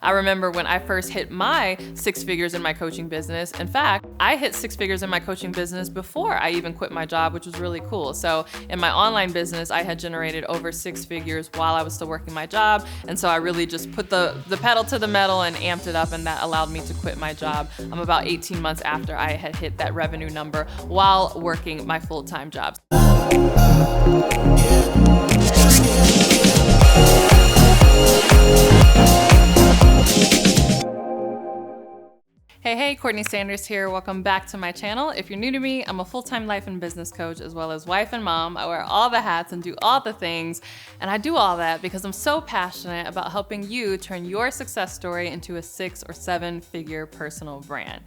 I remember when I first hit my 6 figures in my coaching business. In fact, I hit 6 figures in my coaching business before I even quit my job, which was really cool. So in my online business, I had generated over 6 figures while I was still working my job. And so I really just put the pedal to the metal and amped it up, and that allowed me to quit my job about 18 months after I had hit that revenue number while working my full-time job. Hey, CourtneyLSanders here. Welcome back to my channel. If you're new to me, I'm a full-time life and business coach as well as wife and mom. I wear all the hats and do all the things. And I do all that because I'm so passionate about helping you turn your success story into a 6 or 7 figure personal brand.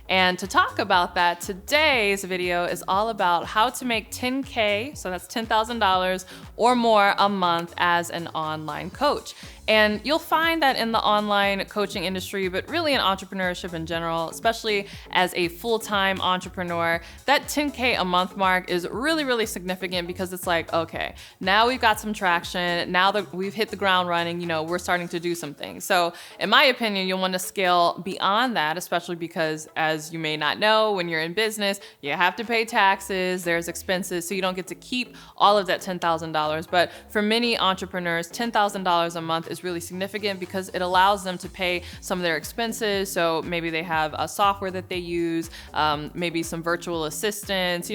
And to talk about that, today's video is all about how to make $10K, so that's $10,000 or more a month as an online coach. And you'll find that in the online coaching industry, but really in entrepreneurship in general, especially as a full-time entrepreneur, that 10K a month mark is really, really significant because it's like, okay, now we've got some traction. Now that we've hit the ground running, we're starting to do some things. So in my opinion, you'll want to scale beyond that, especially because, as you may not know, when you're in business, you have to pay taxes, there's expenses, so you don't get to keep all of that $10,000. But for many entrepreneurs, $10,000 a month is really significant because it allows them to pay some of their expenses. So maybe they have a software that they use, maybe some virtual assistants,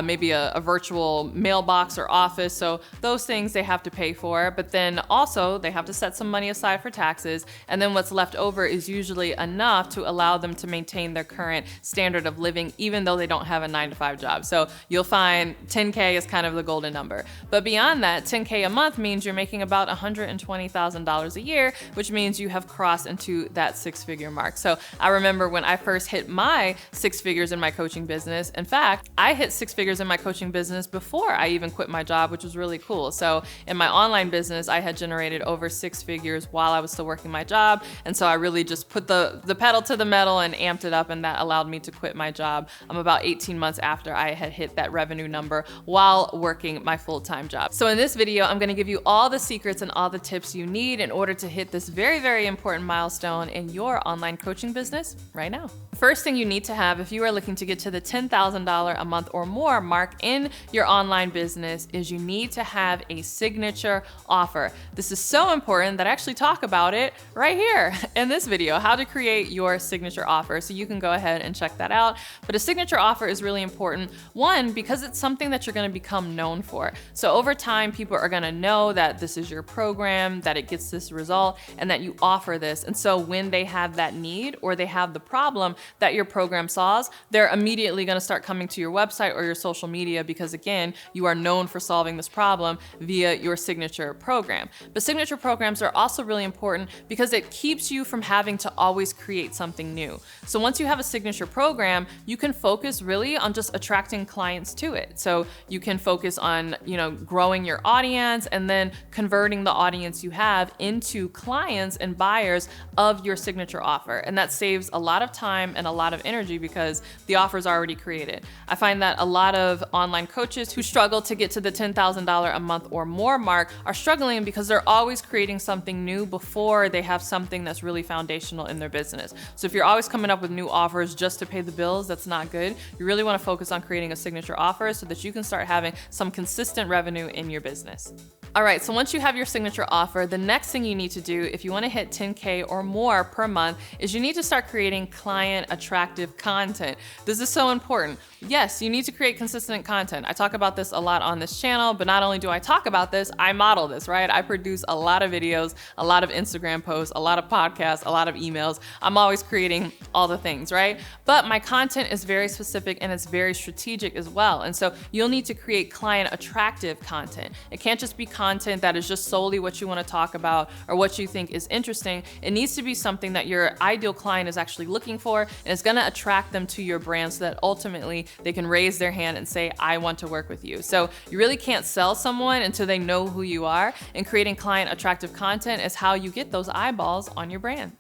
maybe a virtual mailbox or office. So those things they have to pay for, but then also they have to set some money aside for taxes. And then what's left over is usually enough to allow them to maintain their current standard of living, even though they don't have a 9-to-5 job. So you'll find 10K is kind of the golden number. But beyond that, 10K a month means you're making about $120,000 a year, which means you have crossed into that 6-figure mark. So I remember when I first hit my 6 figures in my coaching business. In fact, I hit 6 figures in my coaching business before I even quit my job, which was really cool. So in my online business, I had generated over 6 figures while I was still working my job. And so I really just put the pedal to the metal and amped it up, and that allowed me to quit my job about 18 months after I had hit that revenue number while working my full-time job. So in this video, I'm going to give you all the secrets and all the tips you need in order to hit this very, very important milestone in your online coaching business right now. First thing you need to have if you are looking to get to the $10,000 a month or more mark in your online business is you need to have a signature offer. This is so important that I actually talk about it right here in this video, how to create your signature offer. So you can go ahead and check that out. But a signature offer is really important. One, because it's something that you're going to become known for. So over time, people are going to know that this is your program, that it gets this result, and that you offer this. And so when they have that need or they have the problem that your program solves, they're immediately going to start coming to your website or your social media because, again, you are known for solving this problem via your signature program. But signature programs are also really important because it keeps you from having to always create something new. So once you have a signature program, you can focus really on just attracting clients to it. So you can focus on, growing your audience and then converting the audience you have into clients and buyers of your signature offer. And that saves a lot of time and a lot of energy because the offer is already created. I find that a lot of online coaches who struggle to get to the $10,000 a month or more mark are struggling because they're always creating something new before they have something that's really foundational in their business. So if you're always coming up with new offers just to pay the bills, that's not good. You really want to focus on creating a signature offer so that you can start having some consistent revenue in your business. All right, so once you have your signature offer, the next thing you need to do if you want to hit 10K or more per month is you need to start creating client attractive content. This is so important. Yes, you need to create consistent content. I talk about this a lot on this channel, but not only do I talk about this, I model this, right? I produce a lot of videos, a lot of Instagram posts, a lot of podcasts, a lot of emails. I'm always creating all the things, right? But my content is very specific and it's very strategic as well. And so you'll need to create client attractive content. It can't just be content that is just solely what you want to talk about or what you think is interesting. It needs to be something that your ideal client is actually looking for, and it's going to attract them to your brand so that ultimately they can raise their hand and say, I want to work with you. So you really can't sell someone until they know who you are, and creating client attractive content is how you get those eyeballs on your brand.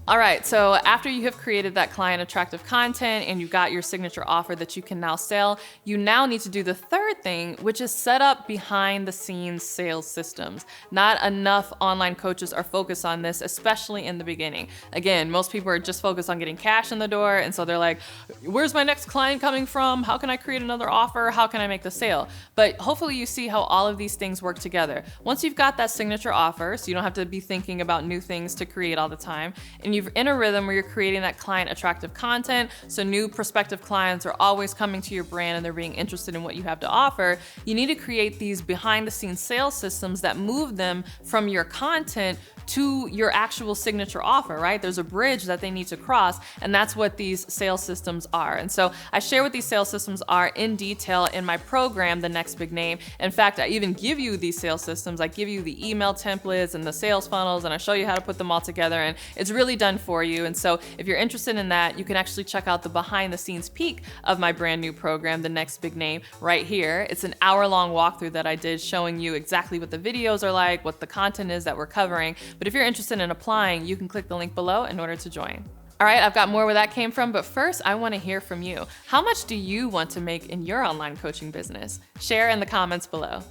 All right, so after you have created that client attractive content and you got your signature offer that you can now sell, you now need to do the third thing, which is set up behind the scenes sales systems. Not enough online coaches are focused on this, especially in the beginning. Again, most people are just focused on getting cash in the door, and so they're like, where's my next client coming from? How can I create another offer? How can I make the sale? But hopefully you see how all of these things work together. Once you've got that signature offer, so you don't have to be thinking about new things to create all the time, and you're in a rhythm where you're creating that client attractive content, so new prospective clients are always coming to your brand and they're being interested in what you have to offer, you need to create these behind the scenes sales systems that move them from your content to your actual signature offer, right? There's a bridge that they need to cross, and that's what these sales systems are. And so I share what these sales systems are in detail in my program, The Next Big Name. In fact, I even give you these sales systems. I give you the email templates and the sales funnels, and I show you how to put them all together, and it's really done for you. And so if you're interested in that, you can actually check out the behind the scenes peek of my brand new program, The Next Big Name, right here. It's an hour-long walkthrough that I did showing you exactly what the videos are like, what the content is that we're covering. But if you're interested in applying, you can click the link below in order to join. All right, I've got more where that came from, but first I want to hear from you. How much do you want to make in your online coaching business? Share in the comments below.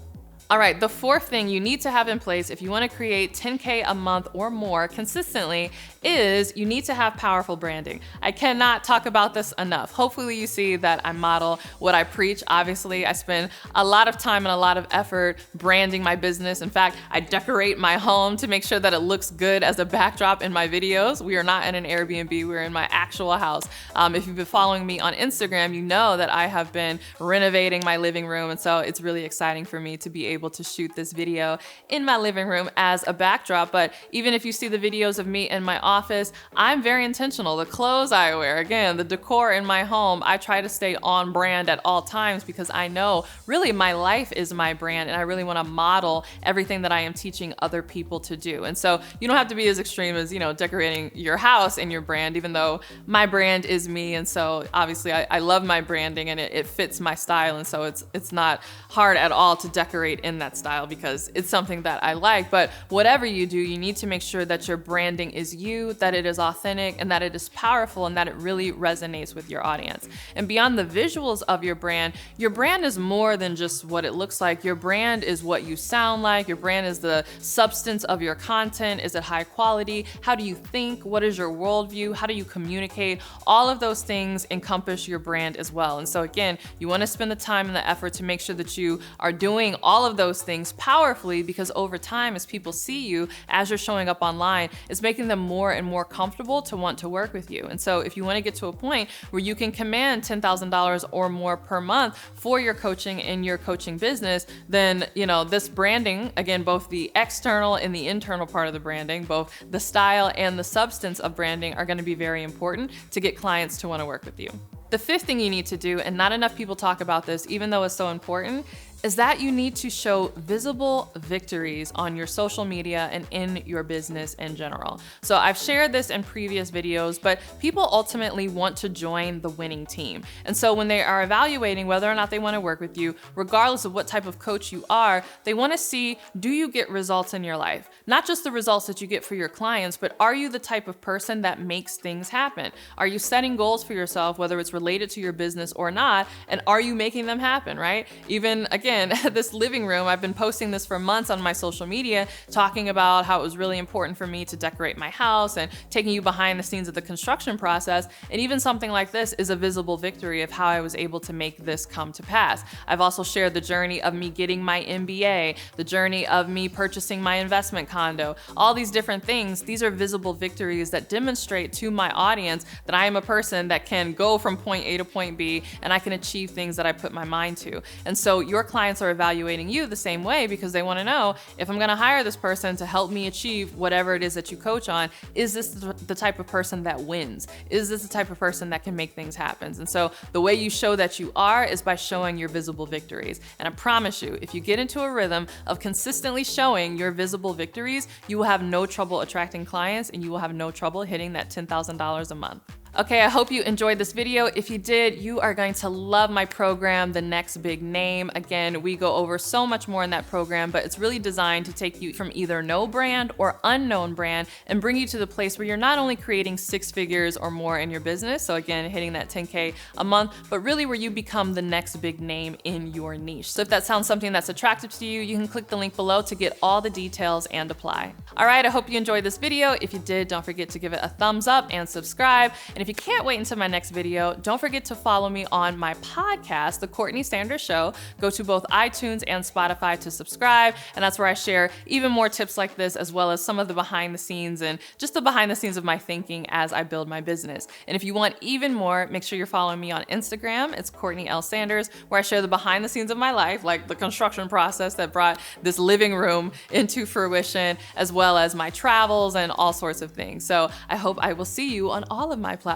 All right, the fourth thing you need to have in place if you want to create 10K a month or more consistently is you need to have powerful branding. I cannot talk about this enough. Hopefully you see that I model what I preach. Obviously, I spend a lot of time and a lot of effort branding my business. In fact, I decorate my home to make sure that it looks good as a backdrop in my videos. We are not in an Airbnb, we're in my actual house. If you've been following me on Instagram, you know that I have been renovating my living room, and so it's really exciting for me to be able to shoot this video in my living room as a backdrop. But even if you see the videos of me in my office, I'm very intentional. The clothes I wear, again, the decor in my home, I try to stay on brand at all times because I know really my life is my brand and I really want to model everything that I am teaching other people to do. And so you don't have to be as extreme as, decorating your house in your brand, even though my brand is me. And so obviously I love my branding and it fits my style. And so it's not hard at all to decorate in that style because it's something that I like. But whatever you do, you need to make sure that your branding is you, that it is authentic, and that it is powerful, and that it really resonates with your audience. And beyond the visuals of your brand is more than just what it looks like. Your brand is what you sound like. Your brand is the substance of your content. Is it high quality? How do you think? What is your worldview? How do you communicate? All of those things encompass your brand as well. And so again, you want to spend the time and the effort to make sure that you are doing all of those things powerfully, because over time, as people see you, as you're showing up online, it's making them more and more comfortable to want to work with you. And so if you want to get to a point where you can command $10,000 or more per month for your coaching in your coaching business, then, this branding, again, both the external and the internal part of the branding, both the style and the substance of branding are going to be very important to get clients to want to work with you. The fifth thing you need to do, and not enough people talk about this, even though it's so important, is that you need to show visible victories on your social media and in your business in general. So I've shared this in previous videos, but people ultimately want to join the winning team. And so when they are evaluating whether or not they want to work with you, regardless of what type of coach you are, they want to see, do you get results in your life? Not just the results that you get for your clients, but are you the type of person that makes things happen? Are you setting goals for yourself, whether it's related to your business or not? And are you making them happen, right? Even again, this living room, I've been posting this for months on my social media, talking about how it was really important for me to decorate my house and taking you behind the scenes of the construction process. And even something like this is a visible victory of how I was able to make this come to pass. I've also shared the journey of me getting my MBA, the journey of me purchasing my investment condo, all these different things. These are visible victories that demonstrate to my audience that I am a person that can go from point A to point B and I can achieve things that I put my mind to. And so your clients are evaluating you the same way because they want to know, if I'm going to hire this person to help me achieve whatever it is that you coach on, is this the type of person that wins? Is this the type of person that can make things happen? And so the way you show that you are is by showing your visible victories. And I promise you, if you get into a rhythm of consistently showing your visible victories, you will have no trouble attracting clients and you will have no trouble hitting that $10,000 a month. Okay, I hope you enjoyed this video. If you did, you are going to love my program, The Next Big Name. Again, we go over so much more in that program, but it's really designed to take you from either no brand or unknown brand and bring you to the place where you're not only creating 6 figures or more in your business, so again, hitting that 10K a month, but really where you become the next big name in your niche. So if that sounds something that's attractive to you, you can click the link below to get all the details and apply. All right, I hope you enjoyed this video. If you did, don't forget to give it a thumbs up and subscribe. And if you can't wait until my next video, don't forget to follow me on my podcast, The CourtneyLSanders Show. Go to both iTunes and Spotify to subscribe, and that's where I share even more tips like this, as well as some of the behind the scenes and just the behind the scenes of my thinking as I build my business. And if you want even more, make sure you're following me on Instagram. It's CourtneyLSanders, where I share the behind the scenes of my life, like the construction process that brought this living room into fruition, as well as my travels and all sorts of things. So I hope I will see you on all of my platforms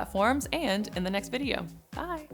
and in the next video. Bye.